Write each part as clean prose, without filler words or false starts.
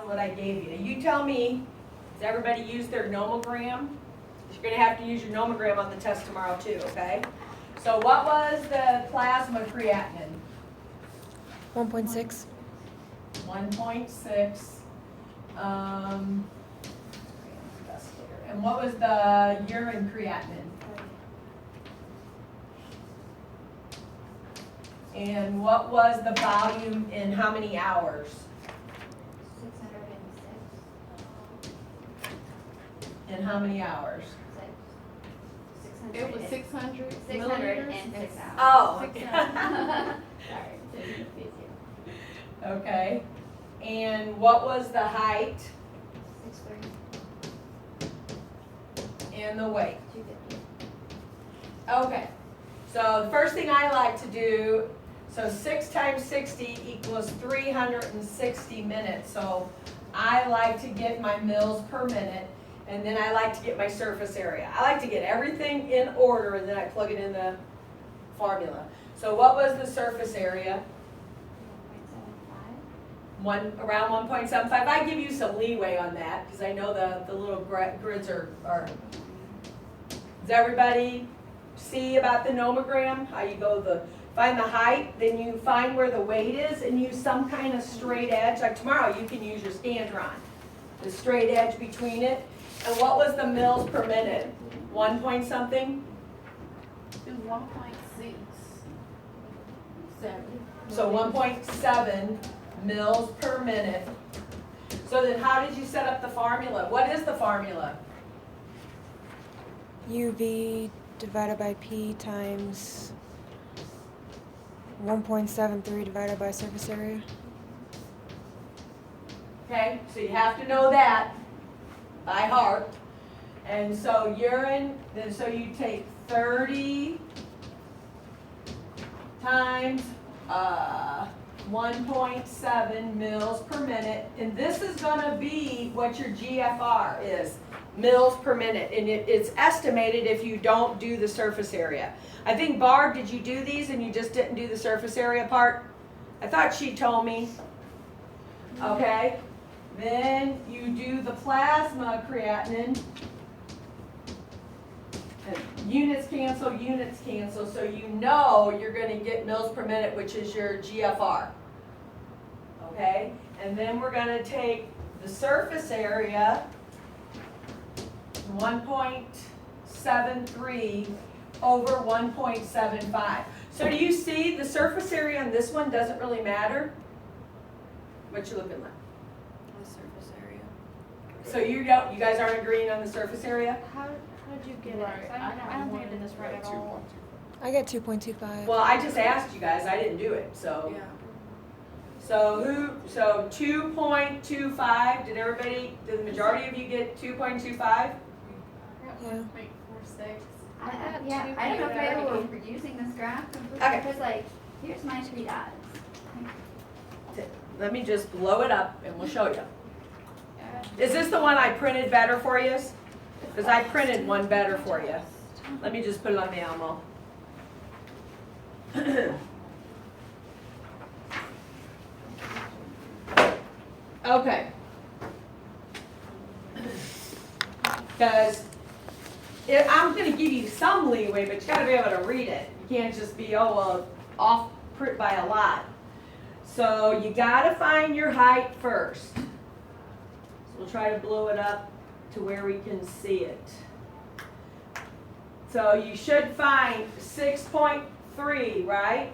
what I gave you. You tell me, does everybody use their nomogram? You're going to have to use your nomogram on the test tomorrow too, okay? So what was the plasma creatinine? 1.6. 1.6. And what was the urine creatinine? And what was the volume in how many hours? 606. In how many hours? It was 600 606 hours. Oh. 600. Sorry, it's easier. Okay. And what was the height 630. and the weight? 250. Okay. So the first thing I like to do, so 6 times 60 equals 360 minutes. So I like to get my mils per minute, and then I like to get my surface area. I like to get everything in order, and then I plug it in the formula. So what was the surface area? 1.75. Around 1.75. I give you some leeway on that because I know the little grids are. Does everybody see about the nomogram? How you go find the height, then you find where the weight is and use some kind of straight edge. Like tomorrow you can use your scantron, the straight edge between it. And what was the mils per minute? 1 point something? It was 1.6. 7. So 1.7 mils per minute. So then how did you set up the formula? What is the formula? UV divided by P times 1.73 divided by surface area. Okay, so you have to know that by heart. And so urine, then so you take 30 times 1.7 mils per minute, and this is going to be what your GFR is, mils per minute, and it's estimated if you don't do the surface area. I think, Barb, did you do these and you just didn't do the surface area part? I thought she told me. Okay, then you do the plasma creatinine. Units cancel, so you know you're going to get mils per minute, which is your GFR. Okay, and then we're going to take the surface area, 1.73 over 1.75. So do you see the surface area on this one doesn't really matter? What you looking like? The surface area. So you guys aren't agreeing on the surface area? How did you get Right. it? I don't think I did this right at all. I get 2.25. Well, I just asked you guys, I didn't do it, so. Yeah. So 2.25, did the majority of you get 2.25? Yeah. 1.46. I don't know if we're using this graph completely, Okay. because like, here's my 3 dots. Let me just blow it up and we'll show you. Is this the one I printed better for you? Because I printed one better for you. Let me just put it on the Almo. Okay. Because I'm going to give you some leeway, but you got to be able to read it. You can't just be, oh, well, off print by a lot. So you got to find your height first. So we'll try to blow it up to where we can see it. So you should find 6.3, right?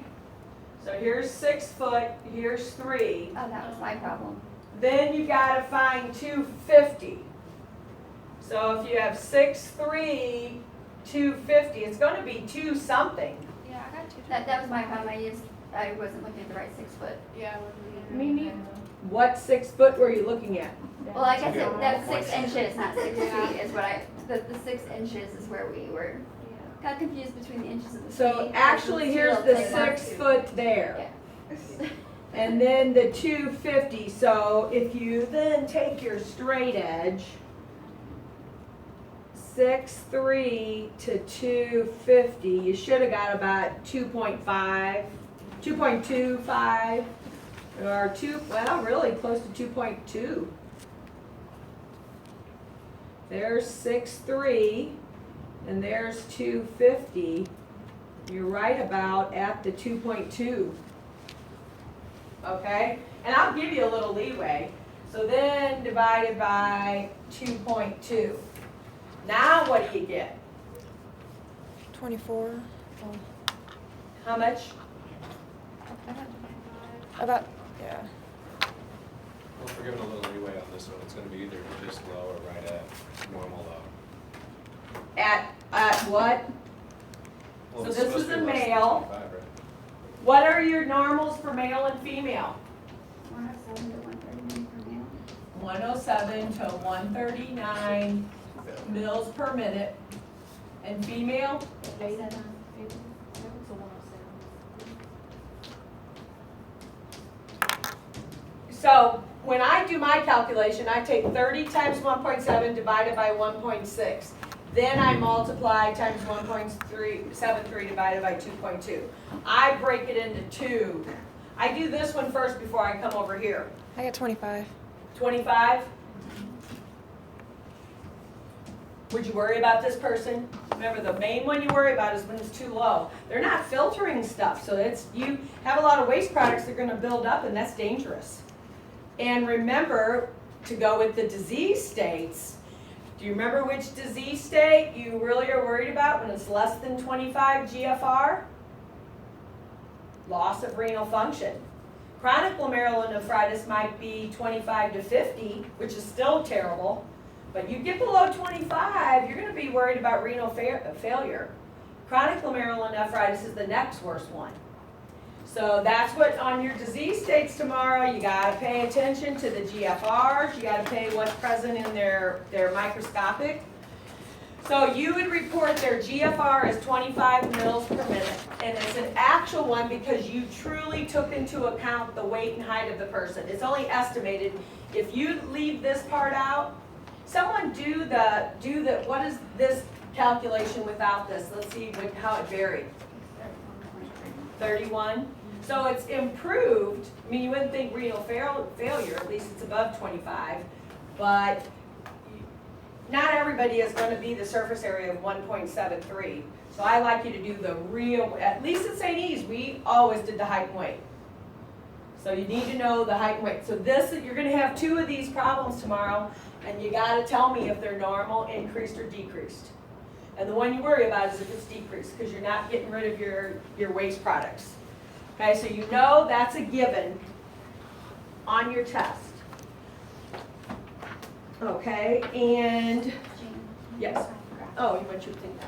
So here's 6 foot, here's 3. Oh, that was my problem. Then you got to find 250. So if you have 6'3", 250, it's going to be 2 something. Yeah, I got two. That was my problem. I wasn't looking at the right 6 foot. Yeah. Me neither. What 6 foot were you looking at? Well, I guess that's 6 inches, not 6 feet, is what the 6 inches is where we were. Got confused between the inches of the So feet. actually, here's the 6 foot there. Yeah. And then the 250. So if you then take your straight edge, 6'3" to 250, you should have got about 2.5, 2.25. Or really close to 2.2. There's 6.3, and there's 250. You're right about at the 2.2. Okay? And I'll give you a little leeway. So then divided by 2.2. Now what do you get? 24. How much? About, yeah. Well, if we're given a little leeway on this one, it's gonna be either just low or right at normal low. At what? Well, So it's this supposed is to be a less than male. 25, right? What are your normals for male and female? 107 to 139 per male. 107 to 139 mils per minute. And female? So when I do my calculation, I take 30 times 1.7 divided by 1.6. Then I multiply times 1.73 divided by 2.2. I break it into two. I do this one first before I come over here. I got 25. 25? Would you worry about this person? Remember, the main one you worry about is when it's too low. They're not filtering stuff, so you have a lot of waste products that are going to build up, and that's dangerous. And remember to go with the disease states. Do you remember which disease state you really are worried about when it's less than 25 GFR? Loss of renal function. Chronic glomerulonephritis might be 25 to 50, which is still terrible. But you get below 25, you're going to be worried about renal failure. Chronic glomerulonephritis is the next worst one. So that's what on your disease states tomorrow, you got to pay attention to the GFRs, you got to pay what's present in their microscopic. So you would report their GFR as 25 mils per minute, and it's an actual one because you truly took into account the weight and height of the person. It's only estimated. If you leave this part out, someone do the what is this calculation without this? Let's see how it varied. 31. So it's improved. I mean, you wouldn't think renal failure, at least it's above 25, but not everybody is going to be the surface area of 1.73. So I like you to do the real, at least at St. E's, we always did the height and weight. So you need to know the height and weight. So you're going to have two of these problems tomorrow, and you got to tell me if they're normal, increased, or decreased. And the one you worry about is if it's decreased, because you're not getting rid of your waste products. Okay, so you know that's a given on your test. Okay, and yes. Oh, you want you to think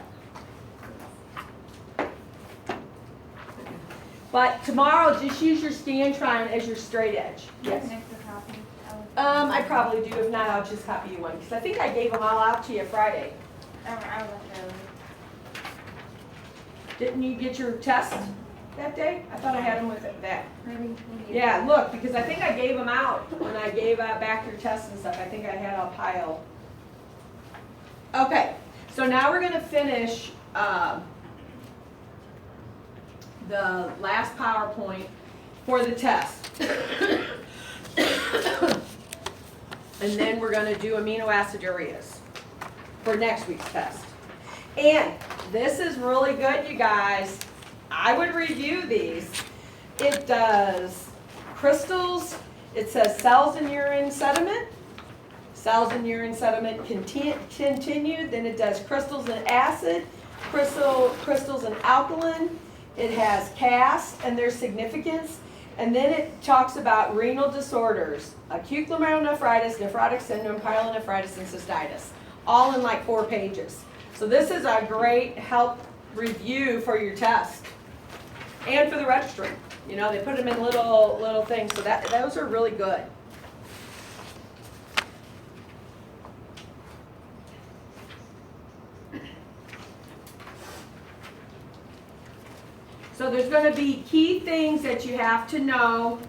that. But tomorrow, just use your Scantron as your straight edge. Yes. I probably do. If not, I'll just copy you one because I think I gave them all out to you Friday. Didn't you get your test that day? I thought I had them with that. Maybe. Yeah, look, because I think I gave them out when I gave back your tests and stuff. I think I had a pile. Okay, so now we're going to finish the last PowerPoint for the test. And then we're going to do amino acidureas for next week's test. And this is really good, you guys. I would review these. It does crystals. It says cells in urine sediment. Cells in urine sediment continued. Then it does crystals in acid, crystals in alkaline. It has cast and their significance. And then it talks about renal disorders, acute glomerulonephritis, nephrotic syndrome, pyelonephritis, and cystitis, all in like 4 pages. So this is a great help review for your test and for the registry. You know, they put them in little things, so those are really good. So there's going to be key things that you have to know.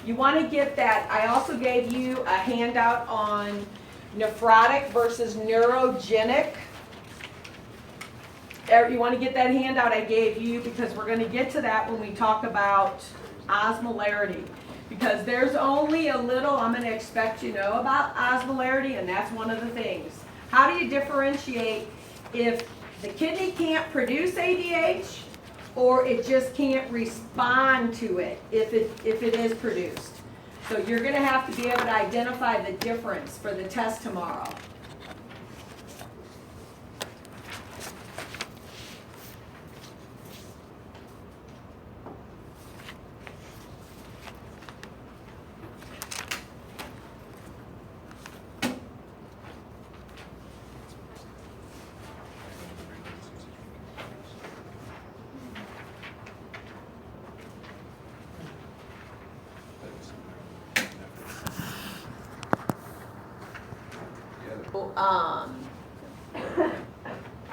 You want to get that. I also gave you a handout on nephrotic versus neurogenic. You want to get that handout I gave you because we're going to get to that when we talk about osmolarity. Because there's only a little I'm going to expect you know about osmolarity, and that's one of the things. How do you differentiate if the kidney can't produce ADH or it just can't respond to it if it is produced? So you're going to have to be able to identify the difference for the test tomorrow.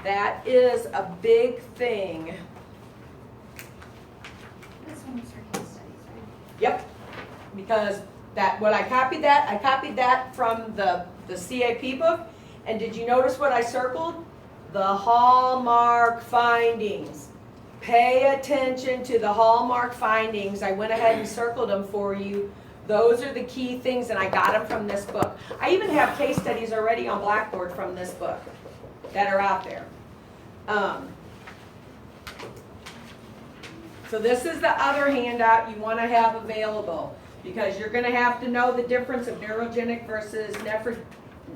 That is a big thing. This one was for case studies, right? Yep, because I copied that from the CAP book, and did you notice what I circled? The hallmark findings. Pay attention to the hallmark findings. I went ahead and circled them for you. Those are the key things, and I got them from this book. I even have case studies already on Blackboard from this book that are out there. So this is the other handout you want to have available, because you're going to have to know the difference of neurogenic versus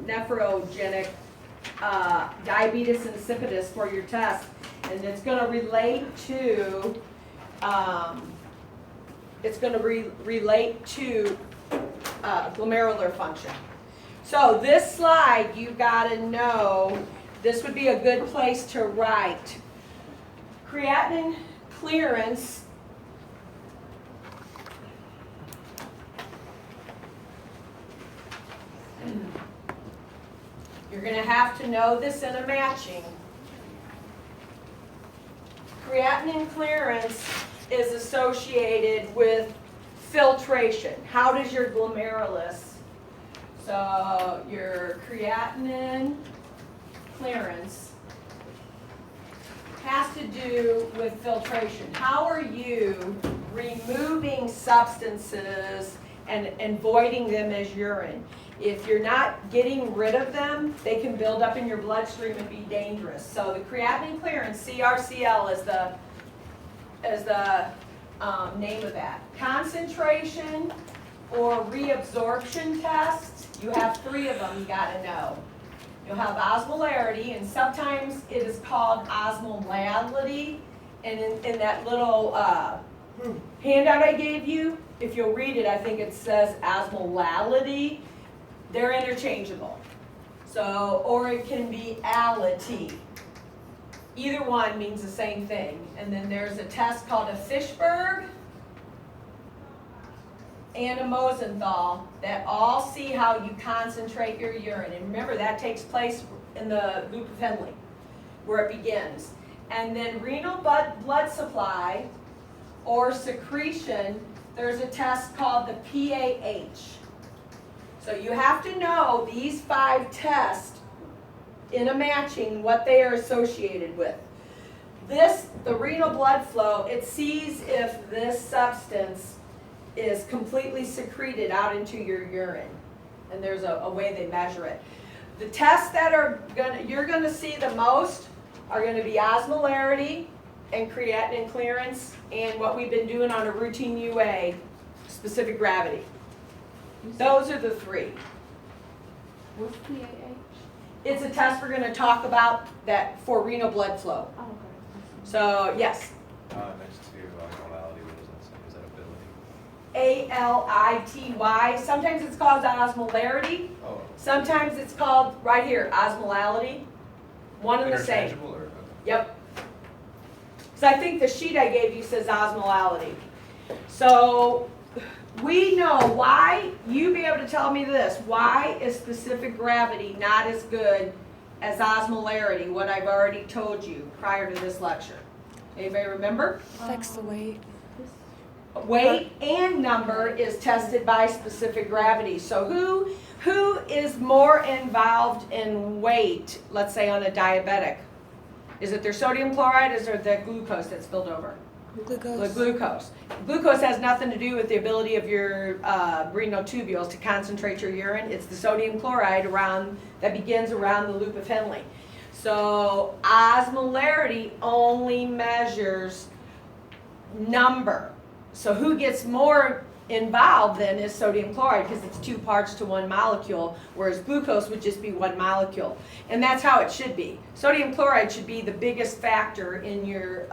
nephrogenic diabetes insipidus for your test, and it's going to relate to glomerular function. So this slide, you've got to know, this would be a good place to write. Creatinine clearance you're going to have to know this in a matching. Creatinine clearance is associated with filtration. How does your glomerulus? So your creatinine clearance has to do with filtration. How are you removing substances and voiding them as urine? If you're not getting rid of them, they can build up in your bloodstream and be dangerous. So the creatinine clearance, CRCL, is the name of that. Concentration or reabsorption tests, you have 3 of them you got to know. You'll have osmolarity, and sometimes it is called osmolality. And in that little handout I gave you, if you'll read it, I think it says osmolality. They're interchangeable. So, or it can be ality. Either one means the same thing. And then there's a test called a Fishberg and a Mosenthal that all see how you concentrate your urine. And remember, that takes place in the loop of Henle, where it begins. And then renal blood supply or secretion, there's a test called the PAH. So you have to know these 5 tests in a matching, what they are associated with. The renal blood flow, it sees if this substance is completely secreted out into your urine. And there's a way they measure it. The tests that you're gonna see the most are gonna be osmolarity and creatinine clearance, and what we've been doing on a routine UA, specific gravity. Those are the 3. What's PAH? It's a test we're gonna talk about that for renal blood flow. Oh, okay. So, yes, Next to osmolality, what does that say? Is that ability? ALITY. Sometimes it's called osmolarity. Oh. Sometimes it's called, right here, osmolality. One and the same. Interchangeable or? Okay. Yep. So I think the sheet I gave you says osmolality. So we know why, you be able to tell me this, why is specific gravity not as good as osmolarity, what I've already told you prior to this lecture? Anybody remember? Affects the weight. Weight and number is tested by specific gravity. So who is more involved in weight, let's say on a diabetic? Is it their sodium chloride or is it their glucose that's spilled over? Glucose. Glucose. Glucose has nothing to do with the ability of your renal tubules to concentrate your urine. It's the sodium chloride that begins around the loop of Henle. So osmolarity only measures number. So who gets more involved then is sodium chloride because it's 2 parts to 1 molecule, whereas glucose would just be 1 molecule. And that's how it should be. Sodium chloride should be the biggest factor in your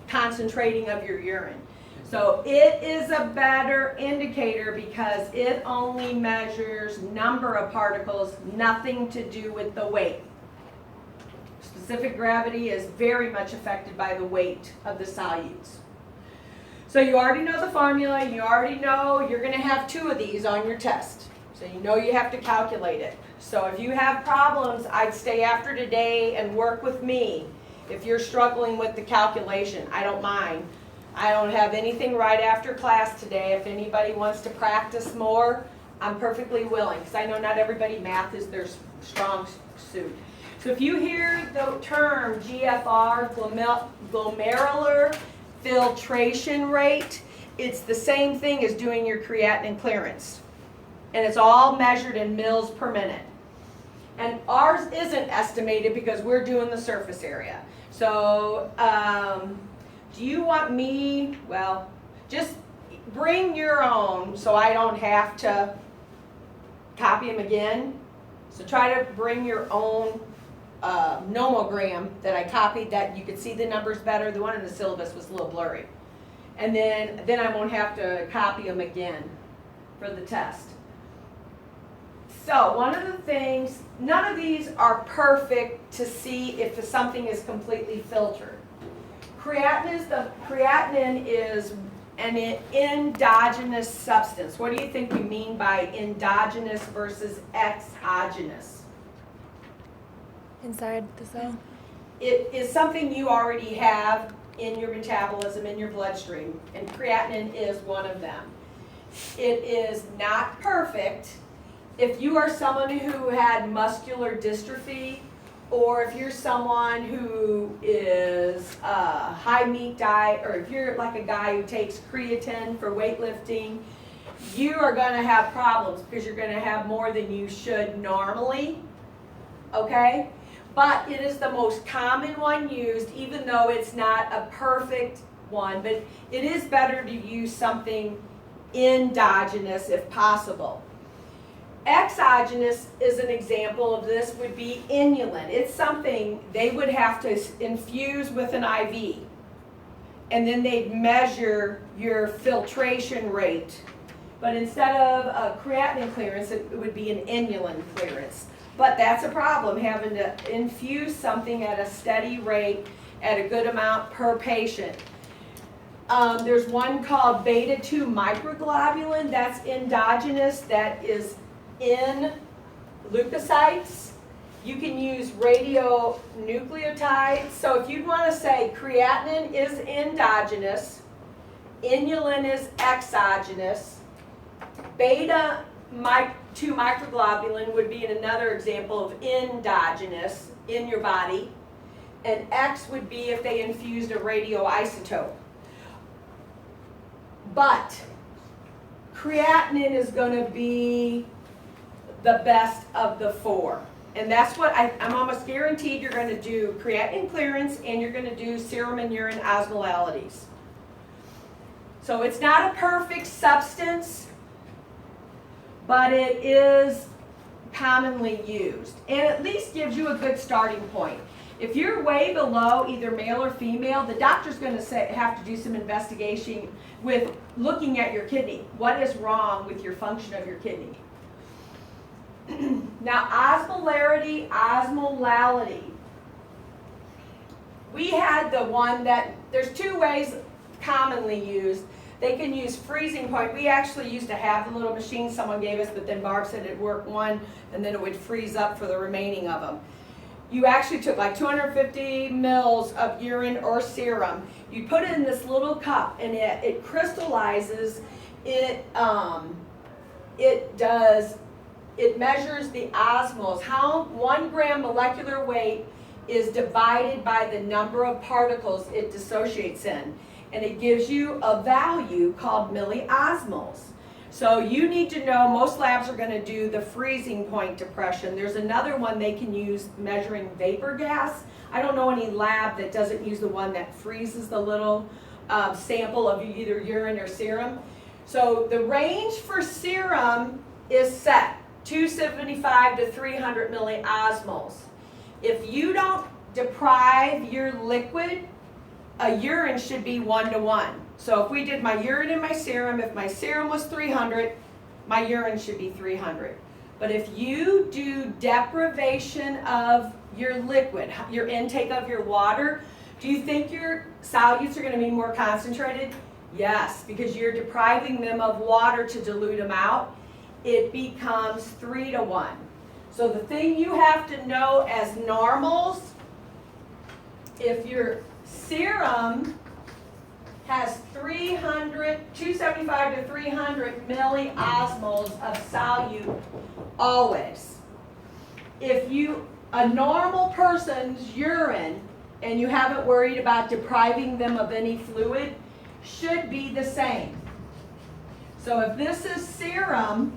concentrating of your urine. So it is a better indicator because it only measures number of particles, nothing to do with the weight. Specific gravity is very much affected by the weight of the solutes. So you already know the formula, you already know you're going to have 2 of these on your test. So you know you have to calculate it. So if you have problems, I'd stay after today and work with me. If you're struggling with the calculation, I don't mind. I don't have anything right after class today. If anybody wants to practice more, I'm perfectly willing because I know not everybody math is their strong suit. So if you hear the term GFR, glomerular filtration rate, it's the same thing as doing your creatinine clearance. And it's all measured in mils per minute. And ours isn't estimated because we're doing the surface area. So do you want me, well, just bring your own so I don't have to copy them again. So try to bring your own nomogram that I copied that you could see the numbers better. The one in the syllabus was a little blurry. And then I won't have to copy them again for the test. So one of the things, none of these are perfect to see if something is completely filtered. Creatinine is an endogenous substance. What do you think we mean by endogenous versus exogenous? Inside the cell. It is something you already have in your metabolism, in your bloodstream, and creatinine is one of them. It is not perfect. If you are someone who had muscular dystrophy, or if you're someone who is high meat diet, or if you're like a guy who takes creatine for weightlifting, you are going to have problems because you're going to have more than you should normally, okay? But it is the most common one used, even though it's not a perfect one, but it is better to use something endogenous if possible. Exogenous is an example of this would be inulin. It's something they would have to infuse with an IV, and then they'd measure your filtration rate. But instead of a creatinine clearance, it would be an inulin clearance. But that's a problem, having to infuse something at a steady rate at a good amount per patient. There's one called beta-2 microglobulin that's endogenous, that is in leukocytes. You can use radionucleotides. So if you'd want to say creatinine is endogenous, inulin is exogenous, beta-2 microglobulin would be another example of endogenous in your body, and X would be if they infused a radioisotope. But creatinine is going to be the best of the 4. And that's what I'm almost guaranteed you're going to do creatinine clearance, and you're going to do serum and urine osmolalities. So it's not a perfect substance, but it is commonly used, and at least gives you a good starting point. If you're way below either male or female, the doctor's going to have to do some investigation with looking at your kidney. What is wrong with your function of your kidney? Now, osmolality. We had the one that, there's 2 ways commonly used. They can use freezing point. We actually used to have the little machine someone gave us, but then Barb said it'd work one, and then it would freeze up for the remaining of them. You actually took like 250 mils of urine or serum. You put it in this little cup, and it crystallizes. It measures the osmoles. How 1 gram molecular weight is divided by the number of particles it dissociates in. and it gives you a value called milliosmoles. So you need to know, most labs are going to do the freezing point depression. There's another one they can use measuring vapor gas. I don't know any lab that doesn't use the one that freezes the little sample of either urine or serum. So the range for serum is set, 275 to 300 milliosmoles. If you don't deprive your liquid, a urine should be 1 to 1. So if we did my urine and my serum, if my serum was 300, my urine should be 300. But if you do deprivation of your liquid, your intake of your water, do you think your solutes are going to be more concentrated? Yes, because you're depriving them of water to dilute them out. It becomes 3 to 1. So the thing you have to know as normals, if your serum has 275 to 300 milliosmoles of solute always. If a normal person's urine, and you haven't worried about depriving them of any fluid, should be the same. So if this is serum,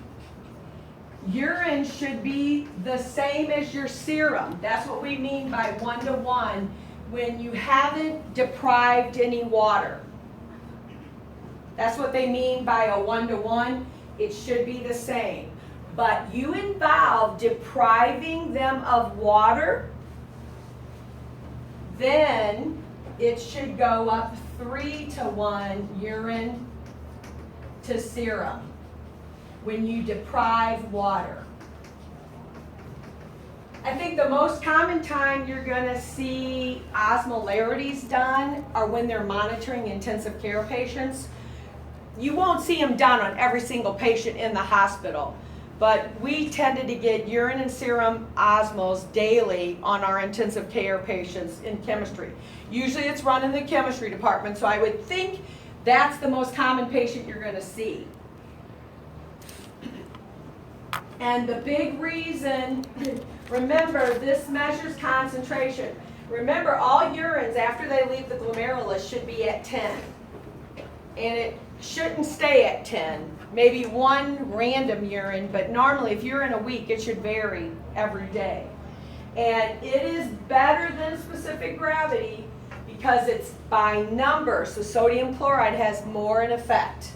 urine should be the same as your serum. That's what we mean by 1 to 1 when you haven't deprived any water. That's what they mean by a 1 to 1. It should be the same. But you involve depriving them of water, then it should go up 3 to 1 urine to serum when you deprive water. I think the most common time you're going to see osmolarities done are when they're monitoring intensive care patients. You won't see them done on every single patient in the hospital, but we tended to get urine and serum osmoles daily on our intensive care patients in chemistry. Usually it's run in the chemistry department, so I would think that's the most common patient you're going to see. And the big reason, remember, this measures concentration. Remember, all urines after they leave the glomerulus should be at 10. And it shouldn't stay at 10. Maybe one random urine, but normally if you're in a week, it should vary every day. And it is better than specific gravity because it's by number, so sodium chloride has more in effect.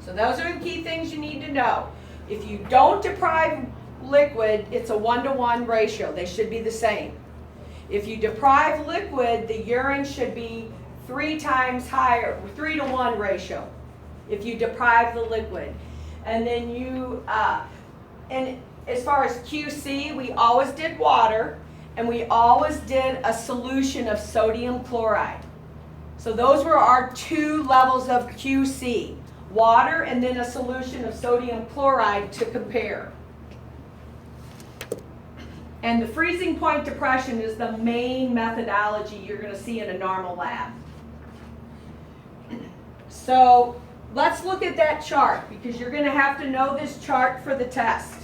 So those are the key things you need to know. If you don't deprive liquid, it's a 1 to 1 ratio. They should be the same. If you deprive liquid, the urine should be 3 times higher, 3 to 1 ratio, if you deprive the liquid. And then and as far as QC, we always did water, and we always did a solution of sodium chloride. So those were our 2 levels of QC, water and then a solution of sodium chloride to compare. And the freezing point depression is the main methodology you're going to see in a normal lab. So let's look at that chart, because you're going to have to know this chart for the test.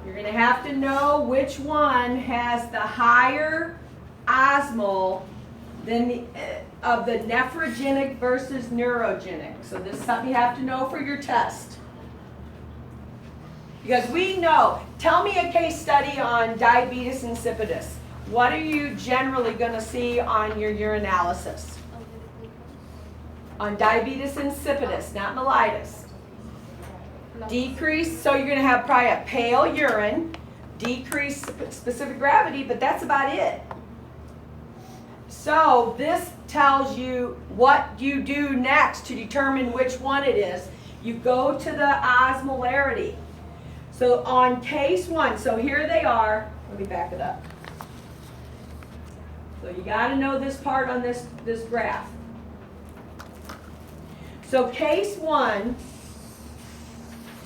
You're going to have to know which one has the higher osmol than of the nephrogenic versus neurogenic. So this is something you have to know for your test. Because we know, tell me a case study on diabetes insipidus. What are you generally going to see on your urinalysis? On diabetes insipidus, not mellitus. Decrease, so you're going to have probably a pale urine, decrease specific gravity, but that's about it. So this tells you what you do next to determine which one it is. You go to the osmolarity. So on case 1, so here they are. Let me back it up. So you got to know this part on this graph. So case 1,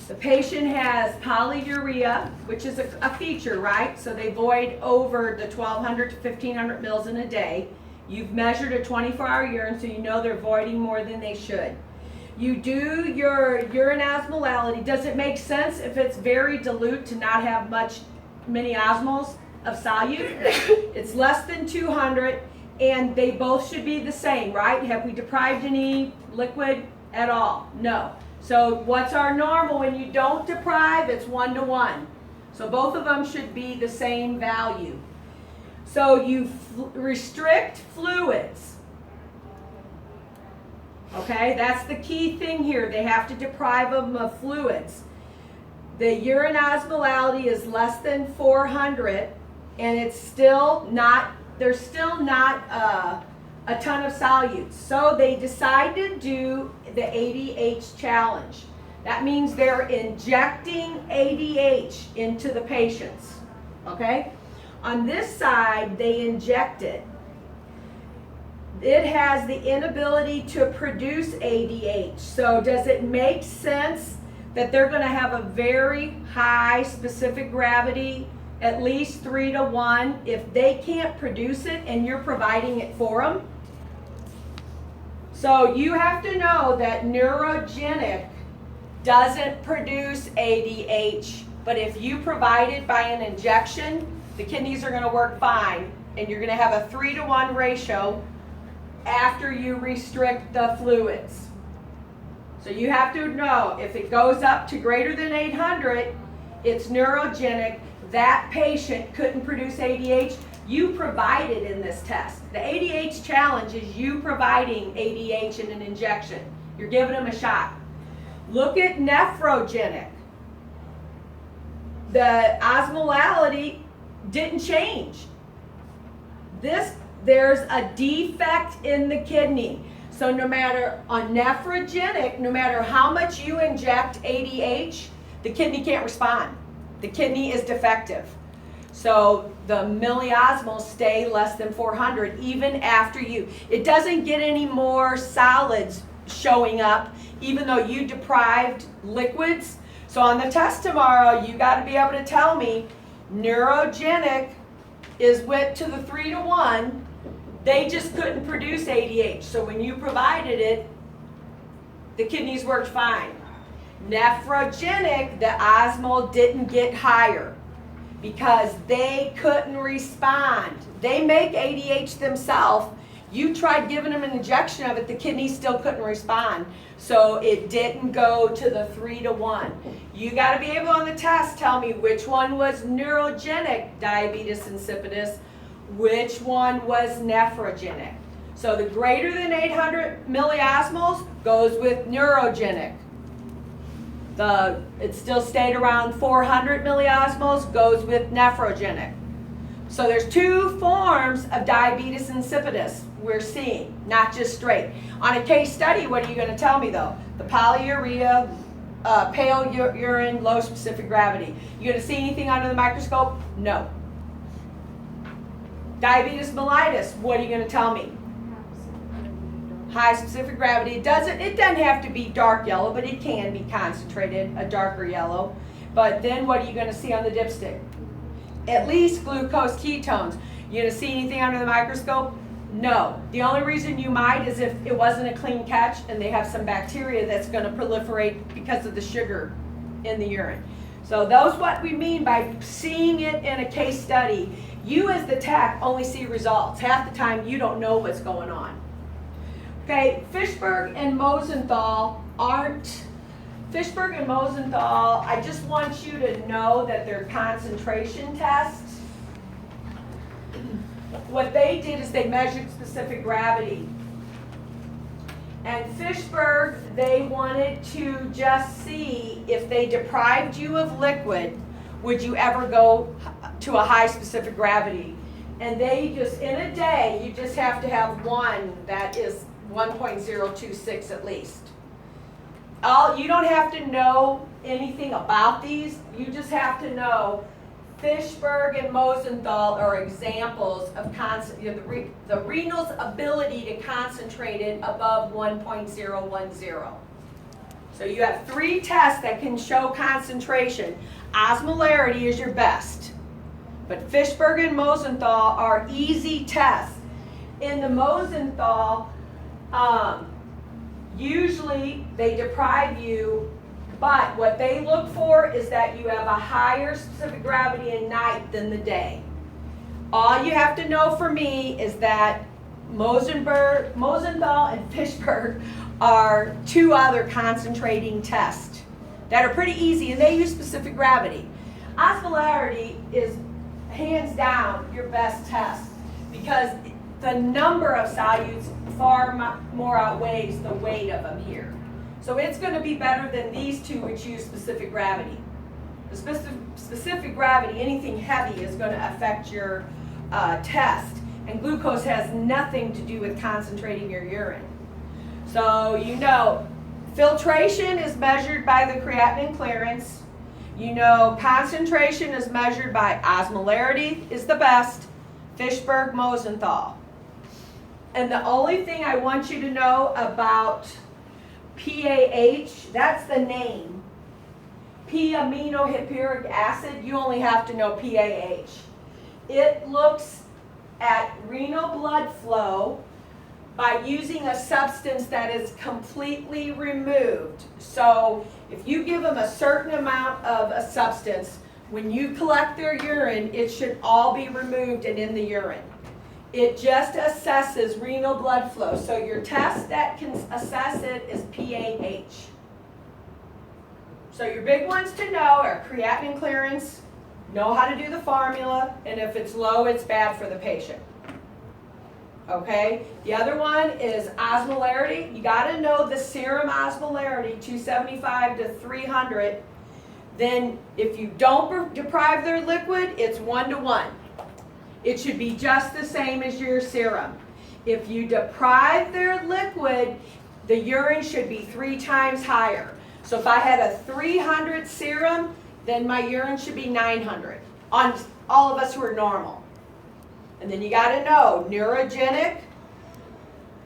the patient has polyuria, which is a feature, right? So they void over the 1,200 to 1,500 mils in a day. You've measured a 24-hour urine, so you know they're voiding more than they should. You do your urine osmolality. Does it make sense if it's very dilute to not have many osmoles of solute? It's less than 200, And they both should be the same, right? Have we deprived any liquid at all? No. So what's our normal when you don't deprive? It's 1 to 1. So both of them should be the same value. So you restrict fluids. Okay, that's the key thing here. They have to deprive them of fluids. The urine osmolality is less than 400, and it's still not, there's still not a ton of solutes. So they decide to do the ADH challenge. That means they're injecting ADH into the patients, okay? On this side, they inject it. It has the inability to produce ADH. So does it make sense that they're going to have a very high specific gravity, at least 3 to 1, if they can't produce it and you're providing it for them? So you have to know that neurogenic doesn't produce ADH, but if you provide it by an injection, the kidneys are going to work fine, and you're going to have a 3 to 1 ratio after you restrict the fluids. So you have to know if it goes up to greater than 800, it's neurogenic. That patient couldn't produce ADH. You provide it in this test. The ADH challenge is you providing ADH in an injection. You're giving them a shot. Look at nephrogenic. The osmolality didn't change. There's a defect in the kidney. So no matter, on nephrogenic, no matter how much you inject ADH, the kidney can't respond. The kidney is defective. So the milliosmoles stay less than 400 even after you. It doesn't get any more solids showing up even though you deprived liquids. So on the test tomorrow, you got to be able to tell me neurogenic is went to the 3 to 1. They just couldn't produce ADH. So when you provided it, the kidneys worked fine. Nephrogenic, the osmol didn't get higher because they couldn't respond. They make ADH themselves. You tried giving them an injection of it, the kidneys still couldn't respond. So it didn't go to the 3 to 1. You got to be able on the test tell me which one was neurogenic diabetes insipidus, which one was nephrogenic. So the greater than 800 milliosmoles goes with neurogenic. It still stayed around 400 milliosmoles, goes with nephrogenic. So there's 2 forms of diabetes insipidus we're seeing, not just straight. On a case study, what are you going to tell me though? The polyuria, pale urine, low specific gravity. You going to see anything under the microscope? No. Diabetes mellitus, what are you going to tell me? High specific gravity. It doesn't have to be dark yellow, but it can be concentrated, a darker yellow. But then what are you going to see on the dipstick? At least glucose ketones. You going to see anything under the microscope? No. The only reason you might is if it wasn't a clean catch and they have some bacteria that's going to proliferate because of the sugar in the urine. So those what we mean by seeing it in a case study. You as the tech only see results. Half the time you don't know what's going on. Okay, Fishberg and Mosenthal aren't. Fishberg and Mosenthal, I just want you to know that they're concentration tests. What they did is they measured specific gravity. And Fishberg, they wanted to just see if they deprived you of liquid, would you ever go to a high specific gravity? And they just, in a day, you just have to have one that is 1.026 at least. You don't have to know anything about these. You just have to know Fishberg and Mosenthal are examples of the renal's ability to concentrate it above 1.010. So you have 3 tests that can show concentration. Osmolarity is your best. But Fishberg and Mosenthal are easy tests. In the Mosenthal, usually they deprive you, but what they look for is that you have a higher specific gravity at night than the day. All you have to know for me is that Mosenthal and Fishberg are two other concentrating tests that are pretty easy, and they use specific gravity. Osmolarity is hands down your best test because the number of solutes far more outweighs the weight of them here. So it's going to be better than these two which use specific gravity. The specific gravity, anything heavy, is going to affect your test, and glucose has nothing to do with concentrating your urine. So you know, filtration is measured by the creatinine clearance. You know, concentration is measured by osmolarity is the best, Fishberg, Mosenthal. And the only thing I want you to know about PAH, that's the name. P-aminohippuric acid, you only have to know PAH. It looks at renal blood flow by using a substance that is completely removed. So if you give them a certain amount of a substance, when you collect their urine, it should all be removed and in the urine. It just assesses renal blood flow. So your test that can assess it is PAH. So your big ones to know are creatinine clearance, know how to do the formula, and if it's low, it's bad for the patient. Okay? The other one is osmolarity. You got to know the serum osmolarity, 275 to 300. Then if you don't deprive their liquid, it's 1-to-1. It should be just the same as your serum. If you deprive their liquid, the urine should be 3 times higher. So if I had a 300 serum, then my urine should be 900 on all of us who are normal. And then you got to know, neurogenic,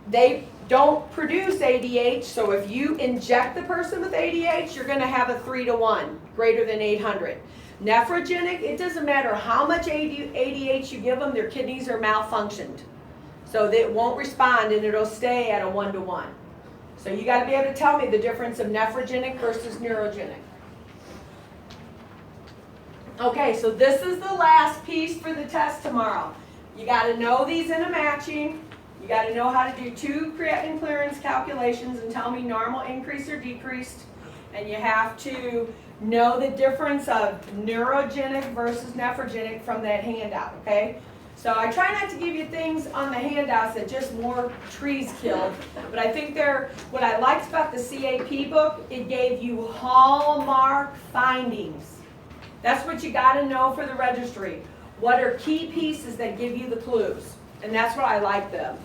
they don't produce ADH, so if you inject the person with ADH, you're going to have a 3-to-1, greater than 800. Nephrogenic, it doesn't matter how much ADH you give them, their kidneys are malfunctioned. So they won't respond and it'll stay at a 1-to-1. So you got to be able to tell me the difference of nephrogenic versus neurogenic. Okay, so this is the last piece for the test tomorrow. You got to know these in a matching. You got to know how to do 2 creatinine clearance calculations and tell me normal, increased, or decreased. And you have to know the difference of neurogenic versus nephrogenic from that handout, okay? So I try not to give you things on the handouts that just more trees killed, but I think what I liked about the CAP book, it gave you hallmark findings. That's what you got to know for the registry. What are key pieces that give you the clues? And that's what I like them.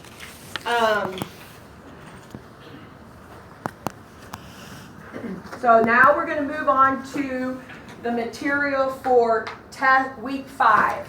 So now we're going to move on to the material for week 5.